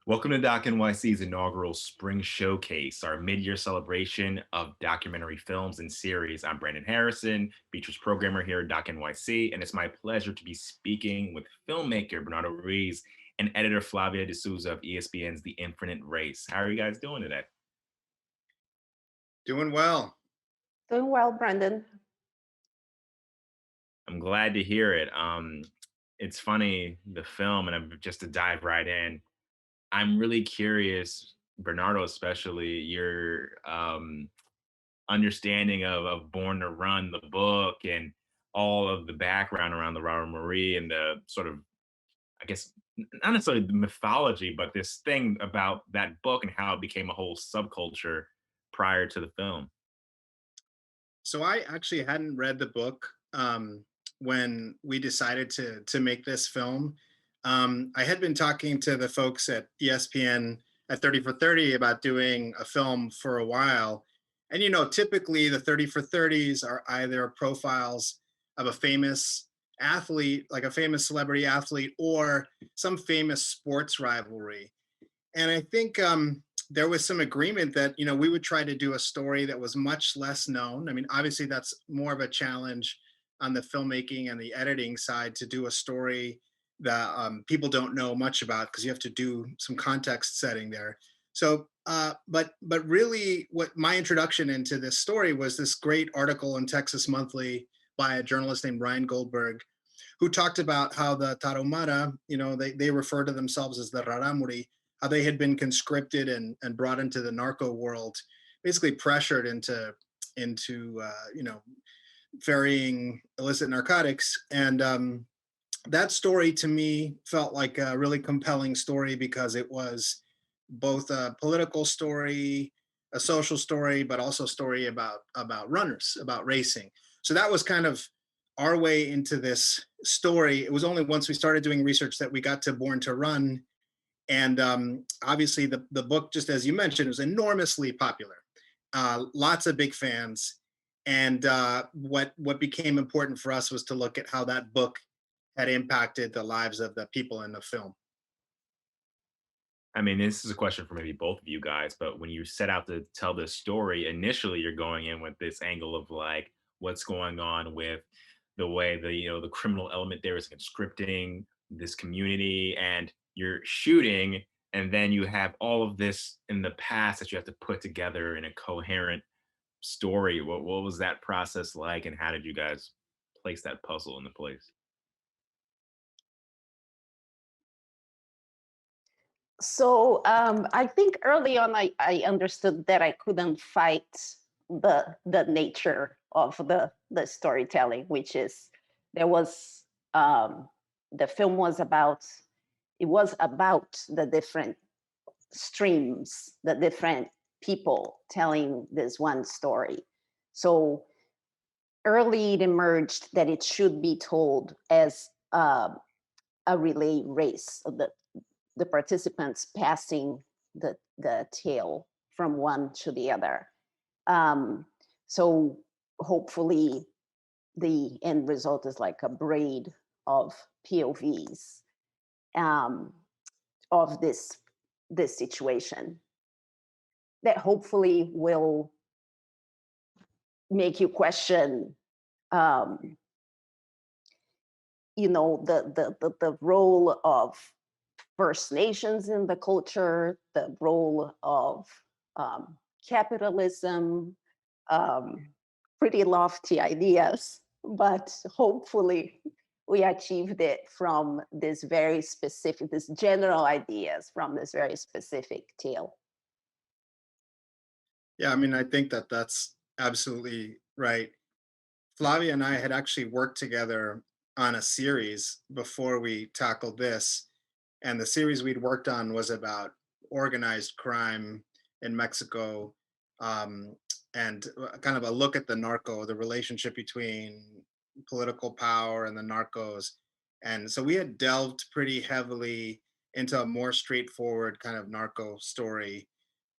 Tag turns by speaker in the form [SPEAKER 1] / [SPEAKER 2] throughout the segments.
[SPEAKER 1] Welcome to DOC NYC's inaugural Spring Showcase, our mid-year celebration of documentary films and series. I'm Brandon Harrison, features programmer here at DOC NYC, and it's my pleasure to be speaking with filmmaker Bernardo Ruiz and editor Flavia de Souza of ESPN's The Infinite Race. How are you guys doing today?
[SPEAKER 2] Doing well.
[SPEAKER 3] Doing well, Brandon.
[SPEAKER 1] I'm glad to hear it. It's funny, the film, and just to dive right in, I'm really curious, Bernardo, especially your understanding of Born to Run, the book, and all of the background around the Robert Marie and the sort of, I guess, not necessarily the mythology, but this thing about that book and how it became a whole subculture prior to the film.
[SPEAKER 2] So I actually hadn't read the book when we decided to make this film. I had been talking to the folks at ESPN at 30 for 30 about doing a film for a while. And typically the 30 for 30s are either profiles of a famous athlete, like a famous celebrity athlete, or some famous sports rivalry. And I think there was some agreement that we would try to do a story that was much less known. I mean, obviously that's more of a challenge on the filmmaking and the editing side to do a story that people don't know much about because you have to do some context setting there. So, but really, what my introduction into this story was this great article in Texas Monthly by a journalist named Ryan Goldberg, who talked about how the Tarahumara, they refer to themselves as the Raramuri, how they had been conscripted and brought into the narco world, basically pressured into ferrying illicit narcotics. And that story to me felt like a really compelling story because it was both a political story, a social story, but also a story about runners, about racing. So that was kind of our way into this story. It was only once we started doing research that we got to Born to Run. And obviously the book, just as you mentioned, was enormously popular. Lots of big fans. And what became important for us was to look at how that book had impacted the lives of the people in the film.
[SPEAKER 1] I mean, this is a question for maybe both of you guys, but when you set out to tell this story, initially you're going in with this angle of like what's going on with the way the criminal element there is conscripting this community, and you're shooting, and then you have all of this in the past that you have to put together in a coherent story. What was that process like, and how did you guys place that puzzle into place?
[SPEAKER 3] So I think early on I understood that I couldn't fight the nature of the storytelling, which is there was the film was about it was about the different streams, the different people telling this one story. So early it emerged that it should be told as a relay race of the participants passing the tail from one to the other. So hopefully the end result is like a braid of POVs um, of this situation that hopefully will make you question um, the role of First Nations in the culture, the role of capitalism, um, pretty lofty ideas, but hopefully we achieved it from this very specific, this general ideas from this very specific tale.
[SPEAKER 2] Yeah, I mean, I think that that's absolutely right. Flavia and I had actually worked together on a series before we tackled this. And the series we'd worked on was about organized crime in Mexico, um, and kind of a look at the relationship between political power and the narcos. And so we had delved pretty heavily into a more straightforward kind of narco story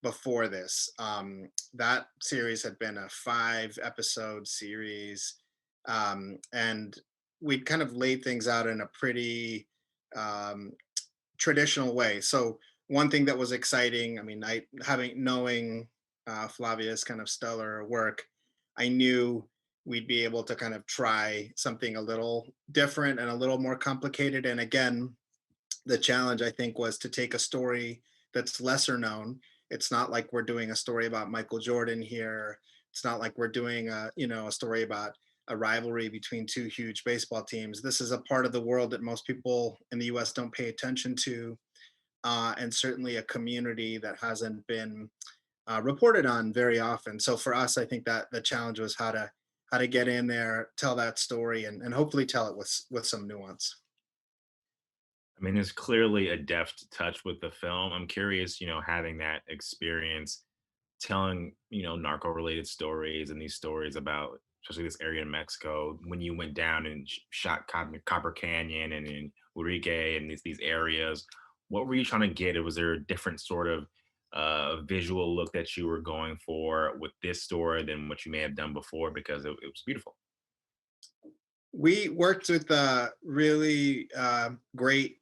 [SPEAKER 2] before this. That series had been a 5 episode series, and we'd kind of laid things out in a pretty um, traditional way. So one thing that was exciting, I mean, I having knowing Flavia's kind of stellar work, I knew we'd be able to kind of try something a little different and a little more complicated. And again, the challenge I think was to take a story that's lesser known. It's not like we're doing a story about Michael Jordan here. It's not like we're doing a, you know, a story about a rivalry between two huge baseball teams. This is a part of the world that most people in the US don't pay attention to, and certainly a community that hasn't been reported on very often. So for us, I think that the challenge was how to get in there, tell that story, and hopefully tell it with some nuance.
[SPEAKER 1] I mean, there's clearly a deft touch with the film. I'm curious, having that experience, telling, narco-related stories and these stories about, especially this area in Mexico, when you went down and shot Copper Canyon and in Urique and these areas, what were you trying to get? Was there a different sort of visual look that you were going for with this story than what you may have done before? Because it was beautiful.
[SPEAKER 2] We worked with a really great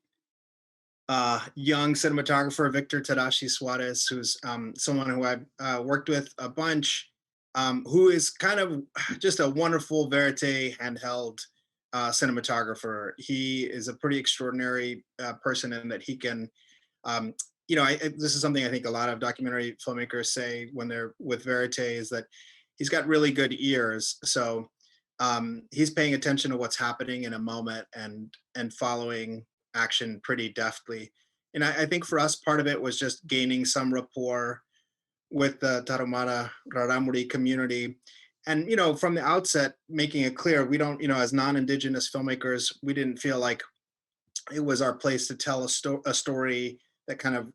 [SPEAKER 2] young cinematographer, Victor Tadashi Suarez, who's someone who I've worked with a bunch, who is kind of just a wonderful verite handheld cinematographer. He is a pretty extraordinary person in that he can, um, this is something I think a lot of documentary filmmakers say when they're with verite is that he's got really good ears. So he's paying attention to what's happening in a moment and following action pretty deftly. And I think for us, part of it was just gaining some rapport with the Tarahumara Raramuri community. And, from the outset, making it clear we don't, as non Indigenous filmmakers, we didn't feel like it was our place to tell a story that kind of,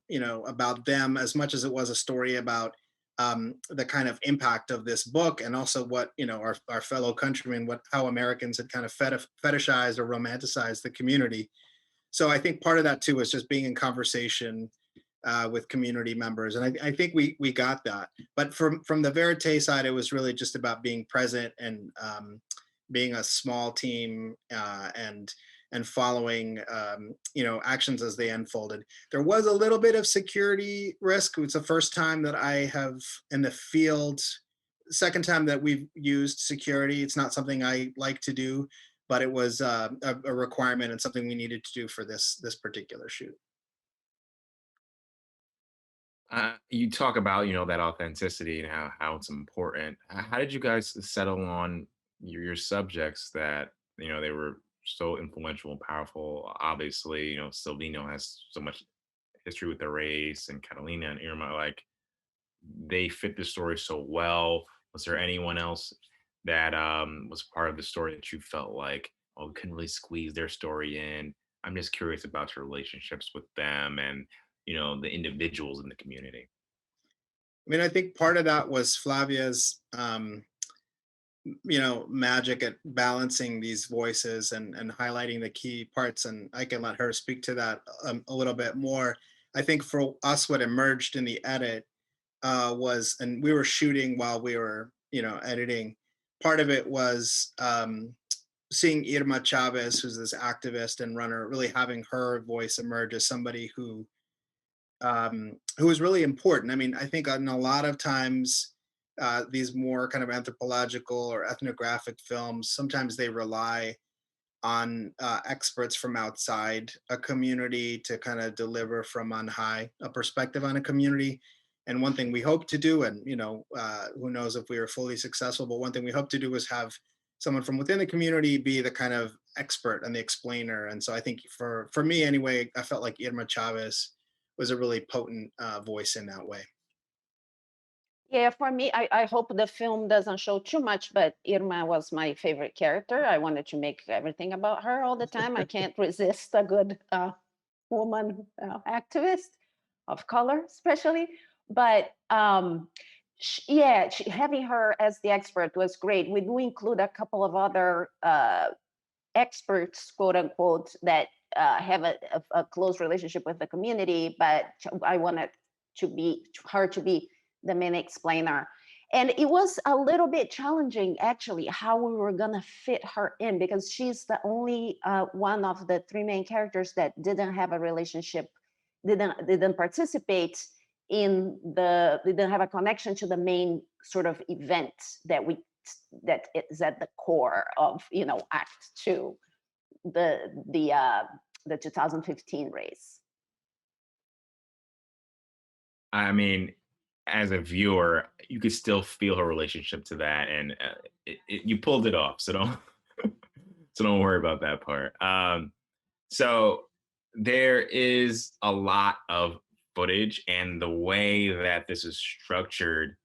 [SPEAKER 2] about them as much as it was a story about the kind of impact of this book and also what, our fellow countrymen, how Americans had kind of fetishized or romanticized the community. So I think part of that too was just being in conversation with community members, and I think we got that. But from the verite side, it was really just about being present and being a small team and following actions as they unfolded. There was a little bit of security risk. It's the first time that I have in the field. Second time that we've used security. It's not something I like to do, but it was a requirement and something we needed to do for this particular shoot.
[SPEAKER 1] You talk about, that authenticity and how it's important. How did you guys settle on your subjects that, they were so influential and powerful? Obviously, Silvino has so much history with the race, and Catalina and Irma, like they fit the story so well. Was there anyone else that was part of the story that you felt like, oh, we couldn't really squeeze their story in? I'm just curious about your relationships with them and, the individuals in the community.
[SPEAKER 2] I mean, I think part of that was Flavia's, magic at balancing these voices and highlighting the key parts. And I can let her speak to that a little bit more. I think for us, what emerged in the edit was, and we were shooting while we were, editing. Part of it was seeing Irma Chavez, who's this activist and runner, really having her voice emerge as somebody who was really important. I mean, I think in a lot of times, these more kind of anthropological or ethnographic films, sometimes they rely on experts from outside a community to kind of deliver from on high a perspective on a community. And one thing we hope to do, and who knows if we are fully successful, but one thing we hope to do is have someone from within the community be the kind of expert and the explainer. And so I think for me anyway, I felt like Irma Chavez was a really potent voice in that way.
[SPEAKER 3] Yeah, for me, I hope the film doesn't show too much, but Irma was my favorite character. I wanted to make everything about her all the time. I can't resist a good woman activist of color, especially. But yeah, having her as the expert was great. We do include a couple of other experts, quote unquote, that have a close relationship with the community, but I wanted her to be the main explainer. And it was a little bit challenging, actually, how we were going to fit her in because she's the only one of the three main characters that didn't have a relationship didn't participate in they didn't have a connection to the main sort of event that is at the core of Act Two, the 2015 race.
[SPEAKER 1] I mean, as a viewer, you could still feel her relationship to that, and you pulled it off. So don't so don't worry about that part. So there is a lot of footage, and the way that this is structured,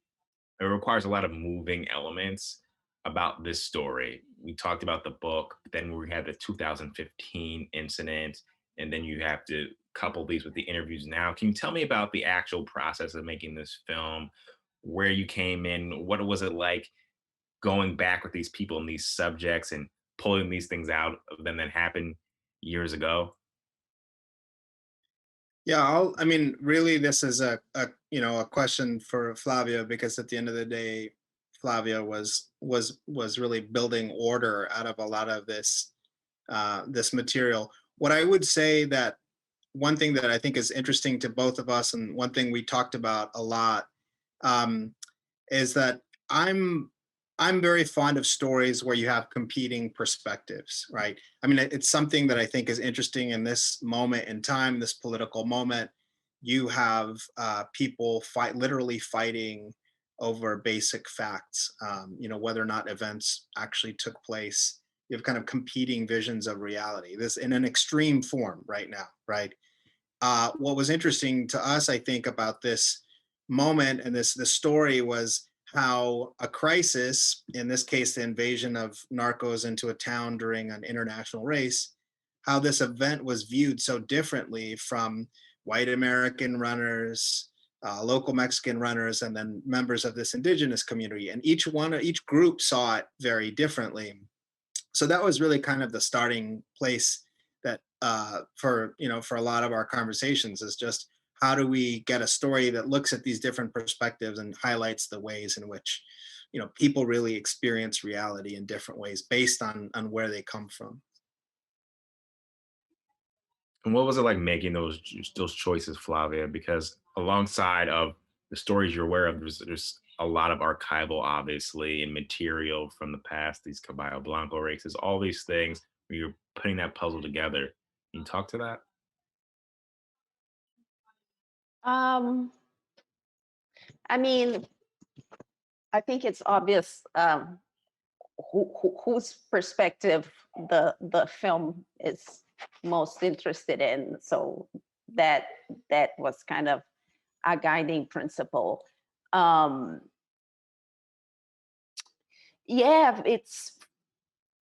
[SPEAKER 1] it requires a lot of moving elements about this story. We talked about the book, but then we had the 2015 incident, and then you have to couple these with the interviews now. Can you tell me about the actual process of making this film, where you came in, what was it like going back with these people and these subjects and pulling these things out of them that happened years ago?
[SPEAKER 2] Yeah, I mean, really, this is a question for Flavia, because at the end of the day, Flavia was really building order out of a lot of this material. What I would say, that one thing that I think is interesting to both of us, and one thing we talked about a lot, um, is that I'm very fond of stories where you have competing perspectives, right? I mean, it's something that I think is interesting in this moment in time, this political moment. You have people literally fighting over basic facts, whether or not events actually took place. You have kind of competing visions of reality, this in an extreme form right now, right? What was interesting to us, I think, about this moment and this story was how a crisis, in this case, the invasion of narcos into a town during an international race, how this event was viewed so differently from white American runners, local Mexican runners, and then members of this indigenous community. And each group saw it very differently. So that was really kind of the starting place, that for a lot of our conversations, is just how do we get a story that looks at these different perspectives and highlights the ways in which people really experience reality in different ways based on where they come from.
[SPEAKER 1] And what was it like making those choices, Flavia? Because alongside of the stories you're aware of, there's a lot of archival, obviously, and material from the past, these Caballo Blanco races, all these things. When you're putting that puzzle together, can you talk to that?
[SPEAKER 3] um I mean, I think it's obvious whose perspective the film is most interested in. So that that was kind of a guiding principle. Um, yeah, it's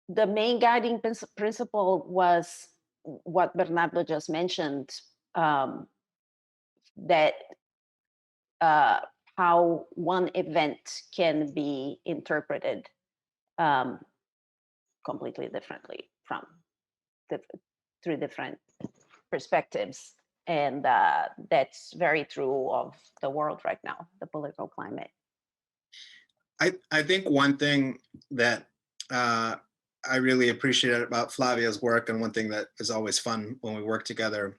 [SPEAKER 3] the main guiding principle was what Bernardo just mentioned. Um, that uh, how one event can be interpreted um, completely differently from the through different perspectives. And that's very true of the world right now, the political climate.
[SPEAKER 2] I think one thing that uh, I really appreciate about Flavia's work, and one thing that is always fun when we work together,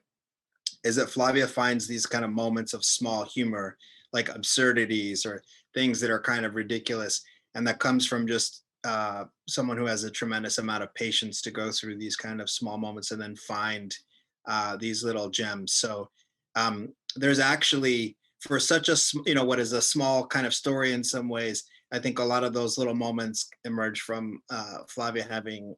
[SPEAKER 2] is that Flavia finds these kind of moments of small humor, like absurdities or things that are kind of ridiculous, and that comes from just someone who has a tremendous amount of patience to go through these kind of small moments and then find these little gems. So there's actually, for such what is a small kind of story in some ways, I think a lot of those little moments emerge from Flavia having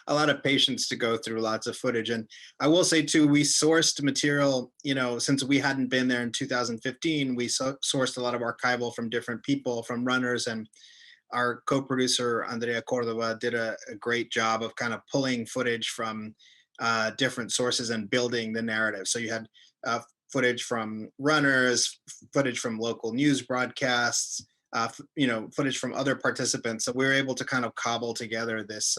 [SPEAKER 2] a lot of patience to go through lots of footage. And I will say too, we sourced material, since we hadn't been there in 2015, we sourced a lot of archival from different people, from runners, and our co-producer, Andrea Cordova, did a great job of kind of pulling footage from different sources and building the narrative. So you had footage from runners, footage from local news broadcasts, footage from other participants. So we were able to kind of cobble together this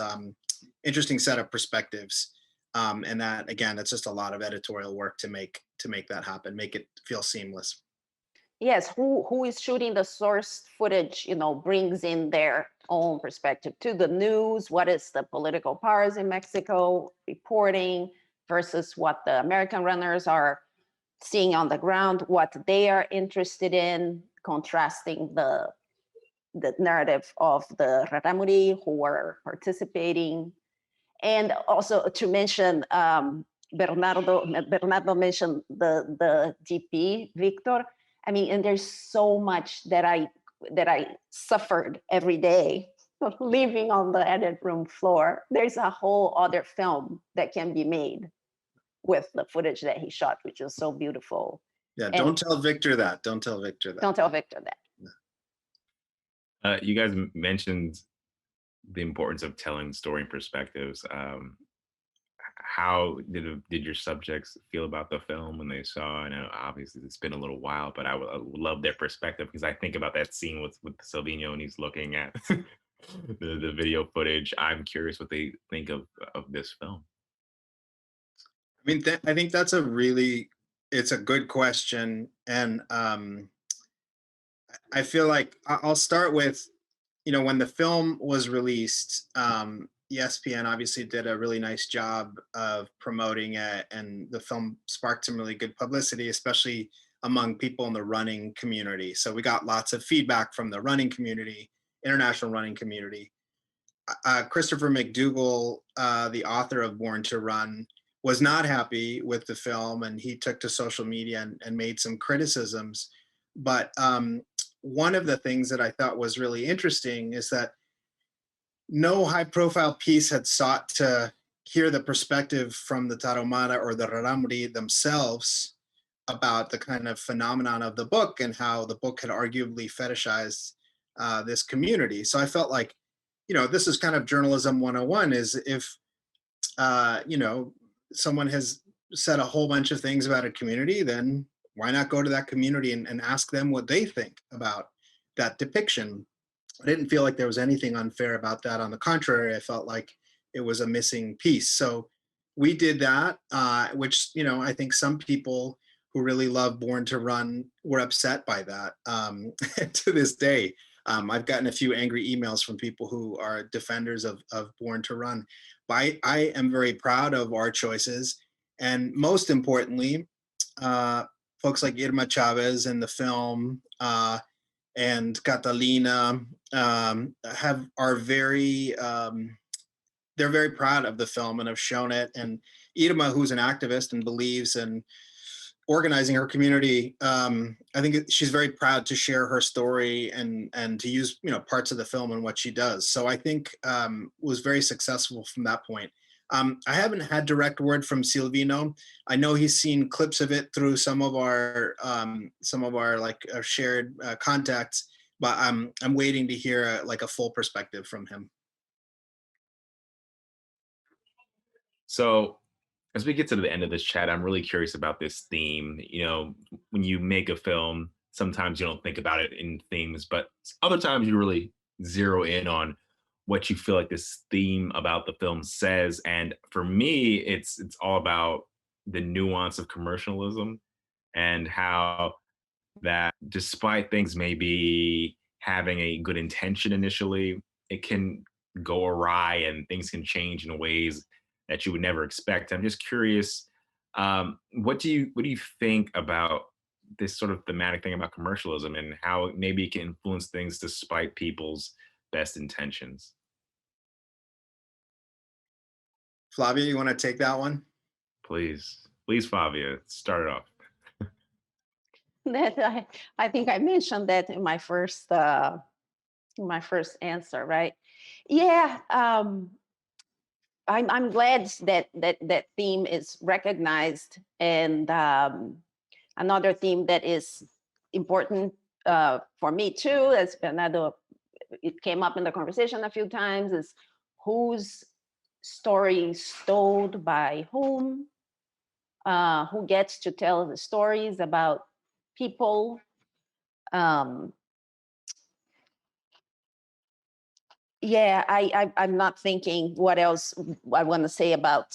[SPEAKER 2] interesting set of perspectives. And that, again, it's just a lot of editorial work to make that happen, make it feel seamless.
[SPEAKER 3] Yes, who is shooting the source footage, brings in their own perspective to the news. What is the political powers in Mexico reporting versus what the American runners are seeing on the ground what they are interested in, contrasting the narrative of the Raramuri who are participating. And also to mention, Bernardo mentioned the DP, Victor. I mean, and there's so much that I suffered every day living on the edit room floor. There's a whole other film that can be made with the footage that he shot, which is so beautiful.
[SPEAKER 2] Yeah,
[SPEAKER 3] And
[SPEAKER 2] don't tell Victor that. Don't tell Victor that.
[SPEAKER 3] don't tell Victor that.
[SPEAKER 1] You guys mentioned the importance of telling story in perspectives. How did your subjects feel about the film when they saw? I know obviously it's been a little while, but I would love their perspective, because I think about that scene with Silvino and he's looking at the video footage. I'm curious what they think of this film.
[SPEAKER 2] I mean, I think that's it's a good question. And I feel like I'll start with, when the film was released, ESPN obviously did a really nice job of promoting it, and the film sparked some really good publicity, especially among people in the running community. So we got lots of feedback from the running community, international running community. Christopher McDougall, the author of Born to Run, was not happy with the film, and he took to social media and made some criticisms. But one of the things that I thought was really interesting is that no high-profile piece had sought to hear the perspective from the Tarahumara or the Raramuri themselves about the kind of phenomenon of the book and how the book had arguably fetishized this community. So I felt like, this is kind of journalism 101, is if, someone has said a whole bunch of things about a community, then why not go to that community and ask them what they think about that depiction? I didn't feel like there was anything unfair about that. On the contrary, I felt like it was a missing piece. So we did that, which, I think some people who really love Born to Run were upset by that. To this day, I've gotten a few angry emails from people who are defenders of Born to Run. But I am very proud of our choices. And most importantly, folks like Irma Chavez in the film, and Catalina are very, they're very proud of the film and have shown it. And Irma, who's an activist and believes in organizing her community, I think she's very proud to share her story and to use parts of the film and what she does. So I think was very successful from that point. I haven't had direct word from Silvino. I know he's seen clips of it through some of our shared contacts, but I'm waiting to hear a full perspective from him.
[SPEAKER 1] So as we get to the end of this chat, I'm really curious about this theme. When you make a film, sometimes you don't think about it in themes, but other times you really zero in on what you feel like this theme about the film says. And for me, it's all about the nuance of commercialism and how that despite things maybe having a good intention initially, it can go awry and things can change in ways that you would never expect. I'm just curious, what do you think about this sort of thematic thing about commercialism and how maybe it can influence things despite people's best intentions?
[SPEAKER 2] Flavia, you want to take that one?
[SPEAKER 1] Please, Flavia, start it off.
[SPEAKER 3] That I think I mentioned that in my first answer, right? Yeah, I'm glad that theme is recognized. And another theme that is important for me too, as Bernardo, it came up in the conversation a few times, is whose story is told by whom, who gets to tell the stories about people. Yeah, I'm not thinking what else I want to say about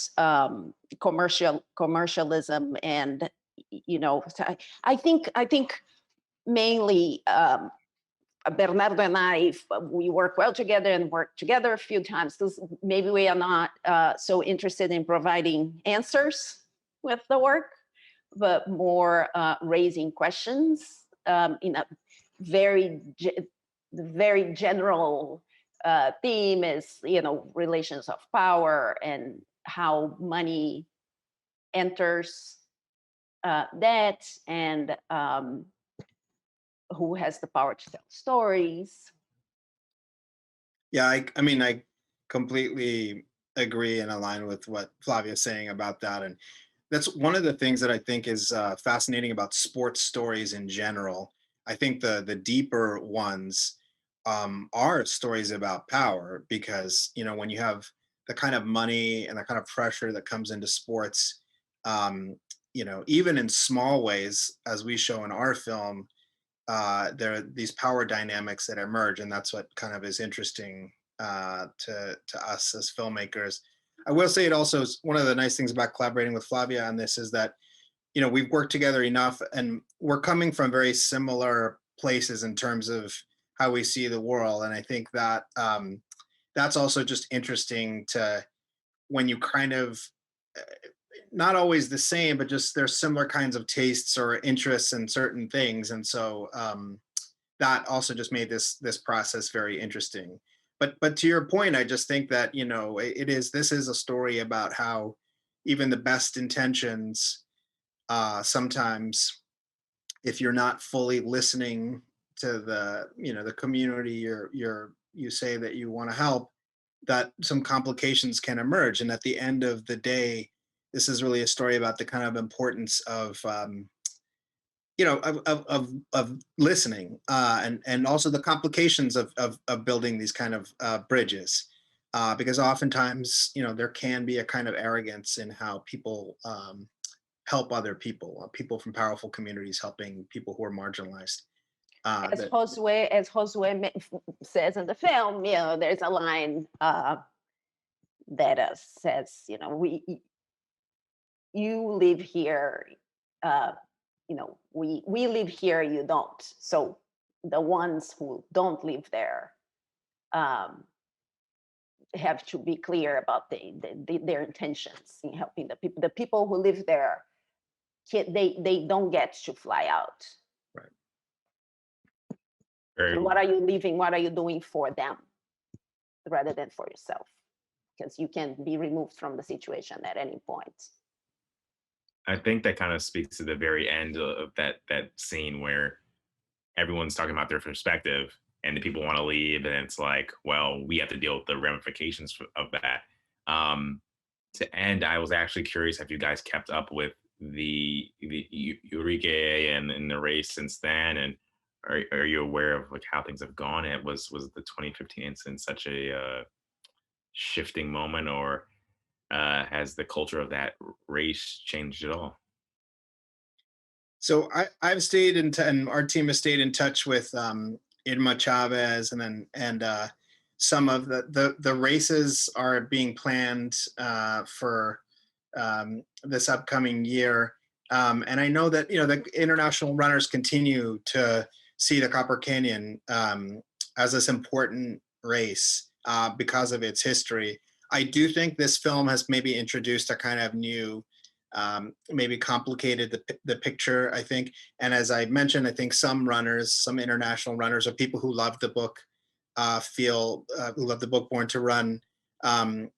[SPEAKER 3] commercialism, and I think mainly Bernardo and I, we work well together and work together a few times because maybe we are not so interested in providing answers with the work, but more raising questions in a very very general theme is, relations of power and how money enters that, and who has the power to tell stories.
[SPEAKER 2] Yeah, I mean, I completely agree and align with what Flavia's saying about that. And that's one of the things that I think is fascinating about sports stories in general. I think the deeper ones are stories about power because when you have the kind of money and the kind of pressure that comes into sports, um, even in small ways, as we show in our film, there are these power dynamics that emerge, and that's what kind of is interesting to us as filmmakers. I will say it also is one of the nice things about collaborating with Flavia on this is that we've worked together enough, and we're coming from very similar places in terms of how we see the world, and I think that that's also just interesting to when you kind of uh, not always the same, but just there's similar kinds of tastes or interests in certain things, and so that also just made this process very interesting. But to your point, I just think that it is this is a story about how even the best intentions sometimes, if you're not fully listening to the community you say that you want to help, that some complications can emerge. And at the end of the day, this is really a story about the kind of importance of of listening, and also the complications of building these kind of bridges, because oftentimes there can be a kind of arrogance in how people help other people, people from powerful communities helping people who are marginalized.
[SPEAKER 3] As
[SPEAKER 2] That
[SPEAKER 3] says in the film, there's a line that says, we you live here, uh, we live here, you don't. So the ones who don't live there um, have to be clear about their intentions in helping the people. The people who live there, they don't get to fly out.
[SPEAKER 2] right.
[SPEAKER 1] Very
[SPEAKER 3] And what are you leaving? What are you doing for them rather than for yourself? Because you can be removed from the situation at any point.
[SPEAKER 1] I think that kind of speaks to the very end of that scene where everyone's talking about their perspective and the people want to leave, and it's like, well, we have to deal with the ramifications of that. Um, to end, I was actually curious, have you guys kept up with the Eureka and the race since then, and are you aware of like how things have gone? It was the 2015 incident such a shifting moment, or has the culture of that race changed at all?
[SPEAKER 2] So I've stayed and our team has stayed in touch with Irma Chavez, and some of the races are being planned for this upcoming year. And I know that the international runners continue to see the Copper Canyon as this important race because of its history. I do think this film has maybe introduced a kind of new, maybe complicated the picture, I think. And as I mentioned, I think some runners, some international runners, or people who love the book, feel who love the book Born to Run, um,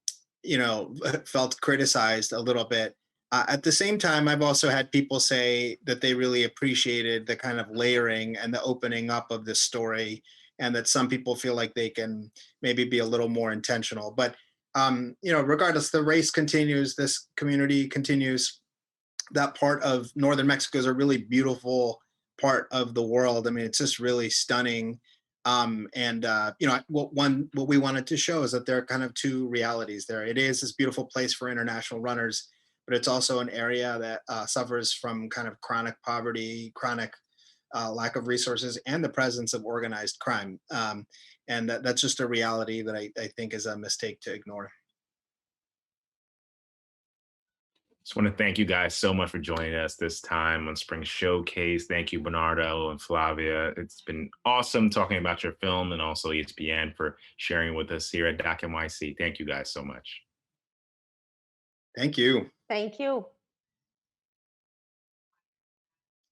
[SPEAKER 2] felt criticized a little bit. At the same time, I've also had people say that they really appreciated the kind of layering and the opening up of this story, and that some people feel like they can maybe be a little more intentional. But regardless, the race continues. This community continues. That part of northern Mexico is a really beautiful part of the world. I mean, it's just really stunning. And what we wanted to show is that there are kind of two realities there. It is this beautiful place for international runners, but it's also an area that suffers from kind of chronic poverty, chronic lack of resources, and the presence of organized crime. And that's just a reality that I think is a mistake to ignore.
[SPEAKER 1] Just want to thank you guys so much for joining us this time on Spring Showcase. Thank you, Bernardo and Flavia. It's been awesome talking about your film, and also ESPN for sharing with us here at DOC NYC. Thank you guys so much.
[SPEAKER 2] Thank you.
[SPEAKER 3] Thank you.